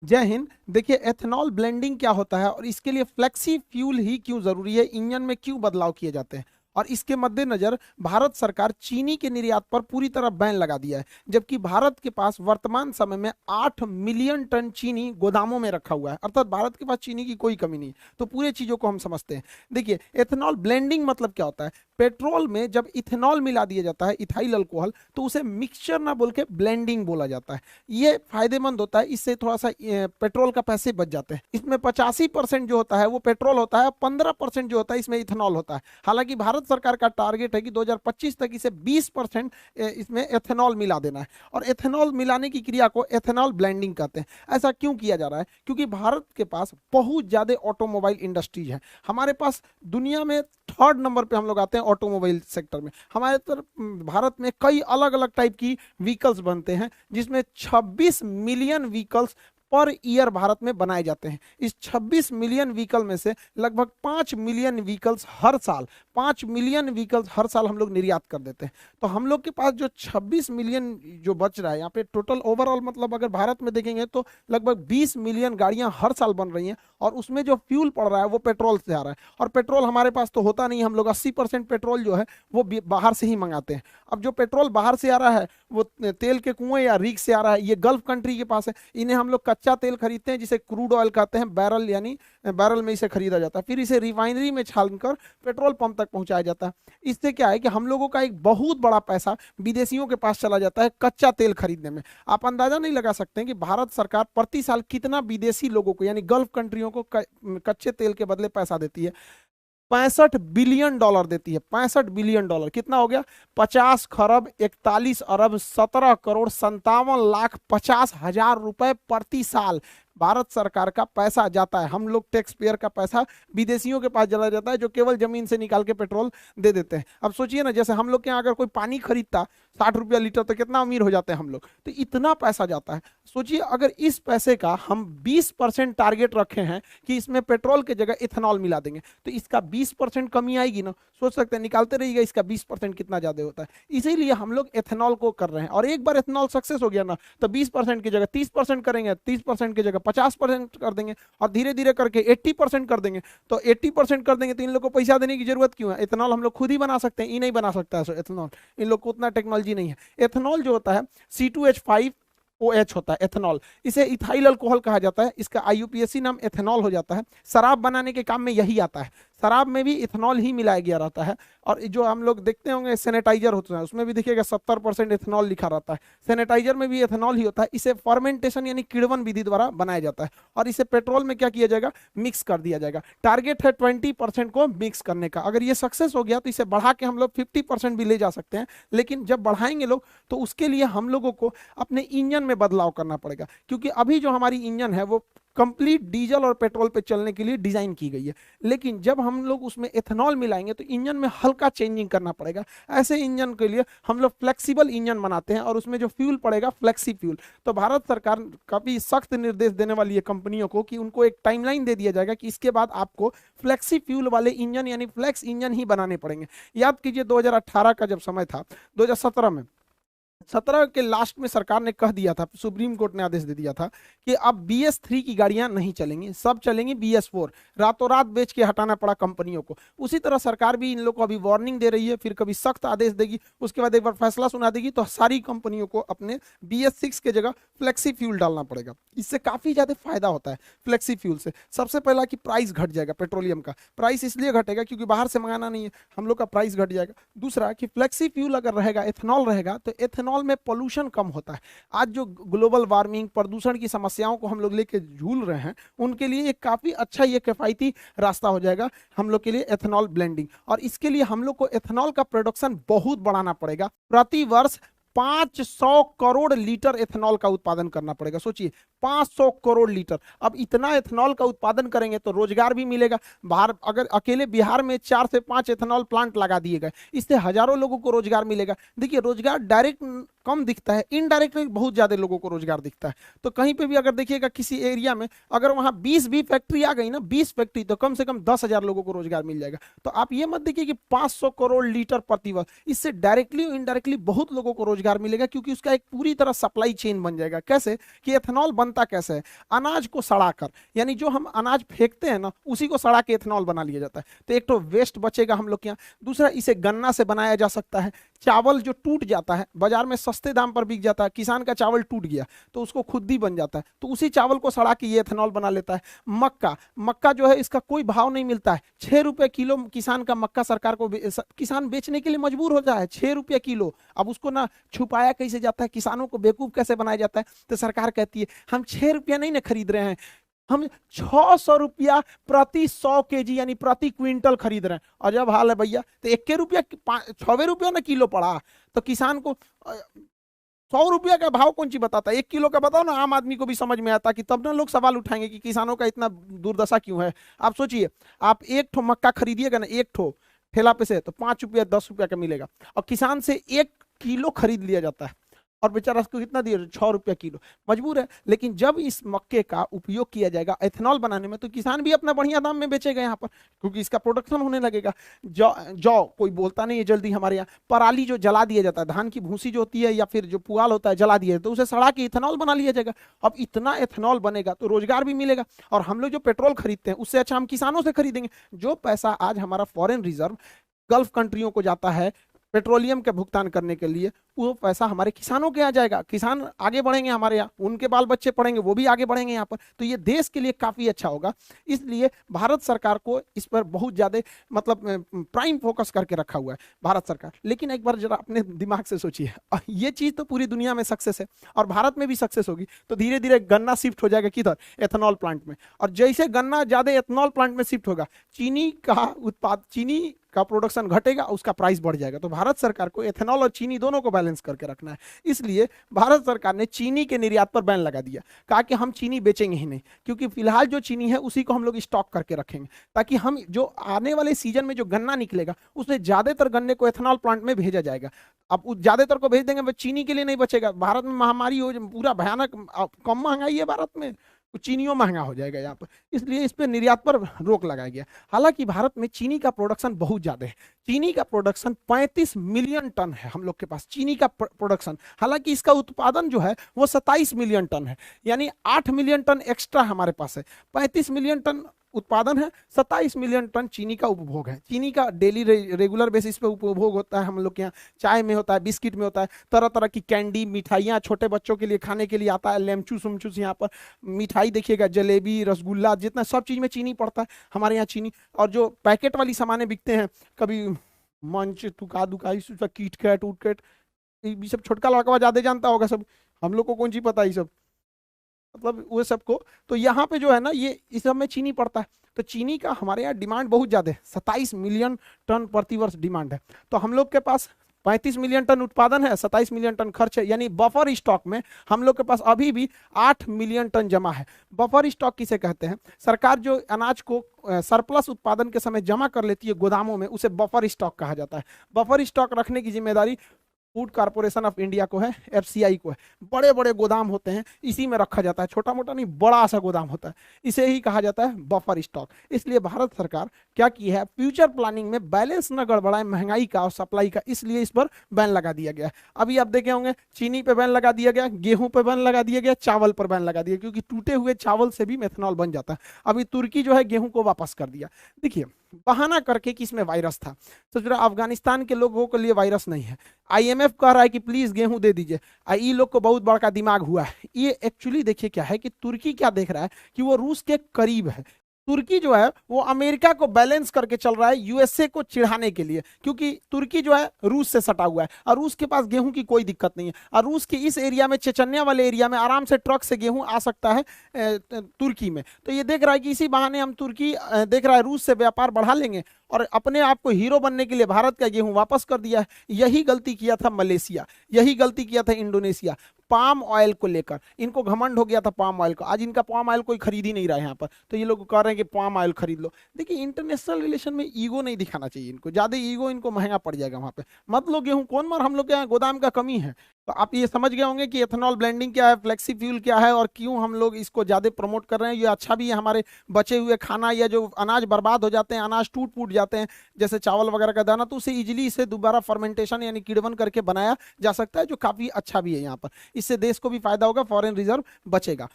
जय हिंद। देखिए, ethanol blending क्या होता है और इसके लिए फ्लेक्सी फ्यूल ही क्यों जरूरी है, इंजन में क्यों बदलाव किए जाते हैं, और इसके मद्देनजर भारत सरकार चीनी के निर्यात पर पूरी तरह बैन लगा दिया है, जबकि भारत के पास वर्तमान समय में 8 मिलियन टन चीनी गोदामों में रखा हुआ है, अर्थात भारत के पास चीनी की कोई कमी नहीं। तो पूरे चीजों को हम समझते हैं। देखिए, एथेनॉल ब्लेंडिंग मतलब क्या होता है। पेट्रोल में जब इथेनॉल मिला दिया जाता है, इथाइल अल्कोहल, तो उसे मिक्सचर ना बोल के ब्लेंडिंग बोला जाता है। ये फायदेमंद होता है, इससे थोड़ा सा पेट्रोल का पैसे बच जाते हैं। इसमें 85% जो होता है वो पेट्रोल होता है, 15% जो होता है इसमें इथेनॉल होता है। हालांकि भारत सरकार का टारगेट है कि 2025 तक इसे 20% इसमें एथेनॉल मिला देना है, और एथेनॉल मिलाने की क्रिया को एथेनॉल ब्लेंडिंग कहते हैं। ऐसा क्यों किया जा रहा है? क्योंकि भारत के पास बहुत ज्यादा ऑटोमोबाइल इंडस्ट्रीज है। हमारे पास दुनिया में 3rd नंबर पे हम लोग आते हैं ऑटोमोबाइल सेक्टर में। हमारे तरफ भारत में कई अलग अलग टाइप की व्हीकल्स बनते हैं, जिसमें 26 million vehicles per year Bharat में बनाए जाते हैं। इस 26 मिलियन व्हीकल में से लगभग 5 मिलियन व्हीकल्स हर साल 5 मिलियन व्हीकल्स हर साल हम लोग निर्यात कर देते हैं। तो हम लोग के पास जो 26 मिलियन जो बच रहा है यहाँ पे टोटल ओवरऑल, मतलब अगर भारत में देखेंगे तो लगभग 20 मिलियन गाड़ियां हर साल बन रही हैं, और उसमें जो फ्यूल पड़ रहा है वो पेट्रोल से आ रहा है। और पेट्रोल हमारे पास तो होता नहीं, हम लोग 80% पेट्रोल जो है वो बाहर से ही मंगाते हैं। अब जो पेट्रोल बाहर से आ रहा है वो तेल के कुएं या रीक से आ रहा है, ये गल्फ कंट्री के पास है। इन्हें हम लोग कच्चा तेल खरीदते हैं जिसे क्रूड ऑयल कहते हैं, बैरल यानी बैरल में इसे खरीदा जाता है, फिर इसे रिफाइनरी में छानकर पेट्रोल पंप तक पहुंचाया जाता है। इससे क्या है कि हम लोगों का एक बहुत बड़ा पैसा विदेशियों के पास चला जाता है कच्चा तेल खरीदने में। आप अंदाजा नहीं लगा सकते हैं कि भारत सरकार प्रति साल कितना विदेशी लोगों को यानी गल्फ कंट्रियों को कच्चे तेल के बदले पैसा देती है। 65 बिलियन डॉलर देती है। 65 बिलियन डॉलर कितना हो गया? 50 खरब 41 अरब 17 करोड़ 57 लाख 50 हजार रुपए प्रति साल भारत सरकार का पैसा जाता है। हम लोग टैक्स पेयर का पैसा विदेशियों के पास चला जाता है, जो केवल जमीन से निकाल के पेट्रोल दे देते हैं। अब सोचिए ना, जैसे हम लोग के यहाँ अगर कोई पानी खरीदता 60 रुपया लीटर तो कितना अमीर हो जाते हैं हम लोग। तो इतना पैसा जाता है। सोचिए, अगर इस पैसे का हम 20% टारगेट रखे हैं कि इसमें पेट्रोल की जगह इथेनॉल मिला देंगे, तो इसका 20% कमी आएगी ना। सोच सकते हैं, निकालते रहिएगा इसका 20% कितना ज्यादा होता है। इसीलिए हम लोग एथेनॉल को कर रहे हैं, और एक बार एथेनॉल सक्सेस हो गया ना तो 20% की जगह 30% करेंगे, 30% की जगह 50% कर देंगे, और धीरे धीरे करके 80% कर देंगे। तो 80% कर देंगे तो इन लोग को पैसा देने की जरूरत क्यों है? एथेनॉल हम लोग खुद ही बना सकते हैं, ये नहीं बना सकता है एथेनॉल। इन लोग को उतना टेक्नोलॉजी नहीं है। एथेनॉल जो होता है C2H5OH होता है एथेनॉल, इसे इथाइल अल्कोहल कहा जाता है। इसका IUPAC नाम एथेनॉल हो जाता है। शराब बनाने के काम में यही आता है। शराब में भी इथेनॉल ही मिलाया गया रहता है। और जो हम लोग देखते होंगे सैनिटाइजर होता है, उसमें भी देखिएगा 70% इथेनॉल लिखा रहता है। सैनिटाइजर में भी इथेनॉल ही होता है। इसे फर्मेंटेशन यानी किण्वन विधि द्वारा बनाया जाता है, और इसे पेट्रोल में क्या किया जाएगा? मिक्स कर दिया जाएगा। टारगेट है 20% को मिक्स करने का। अगर ये सक्सेस हो गया तो इसे बढ़ा के हम लोग 50% भी ले जा सकते हैं। लेकिन जब बढ़ाएंगे लोग तो उसके लिए हम लोगों को अपने इंजन में बदलाव करना पड़ेगा, क्योंकि अभी जो हमारी इंजन है वो कंप्लीट डीजल और पेट्रोल पे चलने के लिए डिजाइन की गई है। लेकिन जब हम लोग उसमें एथेनॉल मिलाएंगे तो इंजन में हल्का चेंजिंग करना पड़ेगा। ऐसे इंजन के लिए हम लोग फ्लेक्सिबल इंजन बनाते हैं, और उसमें जो फ्यूल पड़ेगा फ्लेक्सी फ्यूल। तो भारत सरकार काफी सख्त निर्देश देने वाली है कंपनियों को कि उनको एक टाइमलाइन दे दिया जाएगा कि इसके बाद आपको फ्लेक्सी फ्यूल वाले इंजन यानी फ्लेक्स इंजन ही बनाने पड़ेंगे। याद कीजिए 2018 का जब समय था, 2017 में 17 के लास्ट में सरकार ने कह दिया था, सुप्रीम कोर्ट ने आदेश दे दिया था कि अब BS3 की गाड़ियां नहीं चलेंगी, सब चलेंगी BS4। रातों रात बेच के हटाना पड़ा कंपनियों को। उसी तरह सरकार भी इन लोगों को अभी वार्निंग दे रही है, फिर कभी सख्त आदेश देगी, उसके बाद एक बार फैसला सुना देगी, तो सारी कंपनियों को अपने BS6 के जगह फ्लेक्सी फ्यूल डालना पड़ेगा। इससे काफी ज्यादा फायदा होता है फ्लेक्सी फ्यूल से। सबसे पहला कि प्राइस घट जाएगा, पेट्रोलियम का प्राइस इसलिए घटेगा क्योंकि बाहर से मंगाना नहीं है, हम लोग का प्राइस घट जाएगा। दूसरा कि फ्लेक्सी फ्यूल अगर रहेगा, एथेनॉल रहेगा, तो एथेनॉल में पोल्यूशन कम होता है। आज जो ग्लोबल वार्मिंग प्रदूषण की समस्याओं को हम लोग लेके झूल रहे हैं, उनके लिए एक काफी अच्छा ये किफायती रास्ता हो जाएगा हम लोग के लिए एथेनॉल ब्लेंडिंग। और इसके लिए हम लोग को एथेनॉल का प्रोडक्शन बहुत बढ़ाना पड़ेगा। प्रति वर्ष 500 करोड़ लीटर एथेनॉल का उत्पादन करना पड़ेगा। सोचिए 500 करोड़ लीटर। अब इतना एथेनॉल का उत्पादन करेंगे तो रोजगार भी मिलेगा। बाहर अगर अकेले बिहार में 4 से 5 एथेनॉल प्लांट लगा दिए गए, इससे हजारों लोगों को रोजगार मिलेगा। देखिए, रोजगार डायरेक्ट कम दिखता है, इनडायरेक्टली बहुत ज्यादा लोगों को रोजगार दिखता है। तो कहीं पे भी अगर देखिएगा किसी एरिया में अगर वहां 20 भी फैक्ट्री आ गई ना, 20 फैक्ट्री, तो कम से कम 10,000 लोगों को रोजगार मिल जाएगा। तो आप ये मत देखिए कि 500 करोड़ लीटर प्रति वर्ष, इससे डायरेक्टली इनडायरेक्टली बहुत लोगों को रोजगार रोजगार मिलेगा, क्योंकि उसका एक पूरी तरह सप्लाई चेन बन जाएगा। कैसे कि एथेनॉल बनता कैसे है, अनाज को सड़ाकर, यानी जो हम अनाज फेंकते हैं ना उसी को सड़ा के एथेनॉल बना लिया जाता है। तो एक तो वेस्ट बचेगा हम लोग के यहाँ, दूसरा इसे गन्ना से बनाया जा सकता है। चावल जो टूट जाता है बाजार में सस्ते दाम पर बिक जाता है, किसान का चावल टूट गया तो उसको खुद ही बन जाता है, तो उसी चावल को सड़ा के ये एथेनॉल बना लेता है। मक्का, मक्का जो है इसका कोई भाव नहीं मिलता है, 6 रुपए किलो किसान का मक्का सरकार को किसान बेचने के लिए मजबूर होता है, 6 रुपए किलो। अब उसको ना छुपाया कैसे जाता है, किसानों को बेवकूफ कैसे बनाया जाता है, तो सरकार कहती है हम 6 रुपया नहीं ना खरीद रहे हैं, हम 600 रुपया प्रति 100 kg यानी प्रति क्विंटल खरीद रहे हैं। अजब हाल है भैया, तो 1 रुपया 6 रुपया ना किलो पड़ा, तो किसान को 100 रुपया का भाव कौन सी बताता है, 1 किलो का बताओ ना, आम आदमी को भी समझ में आता कि तब ना लोग सवाल उठाएंगे कि किसानों का इतना दुर्दशा क्यों है। आप सोचिए, आप एक ठो मक्का खरीदिएगा ना, एक ठो ठेला पे से, तो 5 रुपया 10 रुपया का मिलेगा, और किसान से 1 किलो खरीद लिया जाता है, और बेचारा उसको कितना दिया, 6 रुपया किलो, मजबूर है। लेकिन जब इस मक्के का उपयोग किया जाएगा एथेनॉल बनाने में, तो किसान भी अपना बढ़िया दाम में बेचेगा यहाँ पर, क्योंकि इसका प्रोडक्शन होने लगेगा। जौ जौ कोई बोलता नहीं है जल्दी हमारे यहाँ, पराली जो जला दिया जाता है, धान की भूसी जो होती है या फिर जो पुआल होता है जला दिया, तो उसे सड़ा के इथेनॉल बना लिया जाएगा। अब इतना एथेनॉल बनेगा तो रोजगार भी मिलेगा, और हम लोग जो पेट्रोल खरीदते हैं उससे अच्छा हम किसानों से खरीदेंगे। जो पैसा आज हमारा फॉरेन रिजर्व गल्फ कंट्रियों को जाता है पेट्रोलियम के भुगतान करने के लिए, वो पैसा हमारे किसानों के यहाँ जाएगा, किसान आगे बढ़ेंगे, हमारे यहाँ उनके बाल बच्चे पढ़ेंगे, वो भी आगे बढ़ेंगे यहाँ पर, तो ये देश के लिए काफी अच्छा होगा। इसलिए भारत सरकार को इस पर बहुत ज्यादा मतलब प्राइम फोकस करके रखा हुआ है भारत सरकार। लेकिन एक बार जरा अपने दिमाग से सोचिए, ये चीज तो पूरी दुनिया में सक्सेस है और भारत में भी सक्सेस होगी, तो धीरे धीरे गन्ना शिफ्ट हो जाएगा किधर, एथेनॉल प्लांट में, और जैसे गन्ना ज्यादा एथेनॉल प्लांट में शिफ्ट होगा, चीनी का प्रोडक्शन घटेगा, उसका प्राइस बढ़ जाएगा। तो भारत सरकार को एथेनॉल और चीनी दोनों को बैलेंस करके रखना है। इसलिए भारत सरकार ने चीनी के निर्यात पर बैन लगा दिया, कहा कि हम चीनी बेचेंगे ही नहीं, क्योंकि फिलहाल जो चीनी है उसी को हम लोग स्टॉक करके रखेंगे, ताकि हम जो आने वाले सीजन में जो गन्ना निकलेगा उसमें ज्यादातर गन्ने को एथेनॉल प्लांट में भेजा जाएगा। अब ज्यादातर को भेज देंगे, वो चीनी के लिए नहीं बचेगा। भारत में महामारी हो, पूरा भयानक, कम महंगाई है भारत में, तो चीनियों महंगा हो जाएगा यहाँ पर, इसलिए इस पर निर्यात पर रोक लगाया गया। हालांकि भारत में चीनी का प्रोडक्शन बहुत ज्यादा है, चीनी का प्रोडक्शन 35 मिलियन टन है हम लोग के पास चीनी का प्रोडक्शन। हालांकि इसका उत्पादन जो है वो 27 मिलियन टन है, यानी 8 मिलियन टन एक्स्ट्रा हमारे पास है। 35 मिलियन टन उत्पादन है, 27 मिलियन टन चीनी का उपभोग है। चीनी का डेली रेगुलर बेसिस पे उपभोग होता है हम लोग के यहाँ, चाय में होता है, बिस्किट में होता है, तरह तरह की कैंडी मिठाइयाँ छोटे बच्चों के लिए खाने के लिए आता है, लेमचूस उमचूस, यहाँ पर मिठाई देखिएगा, जलेबी, रसगुल्ला, जितना सब चीज़ में चीनी पड़ता है हमारे यहाँ चीनी। और जो पैकेट वाली सामानें बिकते हैं, कभी मंच तुका दुकाई, कीट कैट उट कैट, ये सब छोटका लड़का ज्यादा जानता होगा, सब हम लोग को कौन सी पता है ये सब, मतलब वो सबको। तो यहाँ पे जो है ना, ये इस सब में चीनी पड़ता है, तो चीनी का हमारे यहाँ डिमांड बहुत ज्यादा है, 27 मिलियन टन प्रति वर्ष डिमांड है। तो हम लोग के पास 35 मिलियन टन उत्पादन है, 27 मिलियन टन खर्च है, यानी बफर स्टॉक में हम लोग के पास अभी भी 8 मिलियन टन जमा है। बफर स्टॉक किसे कहते हैं, सरकार जो अनाज को सरप्लस उत्पादन के समय जमा कर लेती है गोदामों में, उसे बफर स्टॉक कहा जाता है। बफर स्टॉक रखने की जिम्मेदारी फूड कॉर्पोरेशन ऑफ इंडिया को है, एफसीआई को है। बड़े बड़े गोदाम होते हैं, इसी में रखा जाता है, छोटा मोटा नहीं, बड़ा सा गोदाम होता है, इसे ही कहा जाता है बफर स्टॉक। इसलिए भारत सरकार क्या की है, फ्यूचर प्लानिंग में बैलेंस न गड़बड़ाए महंगाई का और सप्लाई का, इसलिए इस पर बैन लगा दिया गया। अभी आप देखे होंगे चीनी पे बैन लगा दिया गया, गेहूं पे बैन लगा दिया गया, चावल पर बैन लगा दिया, क्योंकि टूटे हुए चावल से भी मेथनॉल बन जाता है। अभी तुर्की जो है गेहूं को वापस कर दिया, देखिए बहाना करके कि इसमें वायरस था। तो जरा अफगानिस्तान के लोगों के लिए वायरस नहीं है, आईएमएफ कह रहा है कि प्लीज गेहूं दे दीजिए, ये लोग को बहुत बड़ा दिमाग हुआ है। ये एक्चुअली देखिए क्या है कि तुर्की क्या देख रहा है कि वो रूस के करीब है। तुर्की जो है वो अमेरिका को बैलेंस करके चल रहा है यूएसए को चिढ़ाने के लिए, क्योंकि तुर्की जो है रूस से सटा हुआ है और रूस के पास गेहूं की कोई दिक्कत नहीं है, और रूस के इस एरिया में, चेचन्या वाले एरिया में आराम से ट्रक से गेहूं आ सकता है तुर्की में। तो ये देख रहा है कि इसी बहाने हम तुर्की देख रहा है रूस से व्यापार बढ़ा लेंगे और अपने आप को हीरो बनने के लिए भारत का गेहूं वापस कर दिया है। यही गलती किया था मलेशिया, यही गलती किया था इंडोनेशिया। पाम ऑयल को लेकर इनको घमंड हो गया था, पाम ऑयल को, आज इनका पाम ऑयल कोई खरीद ही नहीं रहा है यहाँ पर, तो ये लोग कह रहे हैं कि पाम ऑयल खरीद लो। देखिए इंटरनेशनल रिलेशन में ईगो नहीं दिखाना चाहिए इनको, ज्यादा ईगो इनको महंगा पड़ जाएगा वहां पे। मत लो गेहूं, कौन मार, हम लोग के यहाँ गोदाम का कमी है। तो आप ये समझ गए होंगे कि एथेनॉल ब्लेंडिंग क्या है, फ्लेक्सी फ्यूल क्या है और क्यों हम लोग इसको ज्यादा प्रमोट कर रहे हैं। ये अच्छा भी है, हमारे बचे हुए खाना या जो अनाज बर्बाद हो जाते हैं, अनाज टूट फूट जाते हैं जैसे चावल वगैरह का दाना, तो उसे इजीली इसे दोबारा फर्मेंटेशन यानी किण्वन करके बनाया जा सकता है, जो काफी अच्छा भी है यहाँ पर। इससे देश को भी फायदा होगा, फॉरेन रिजर्व बचेगा।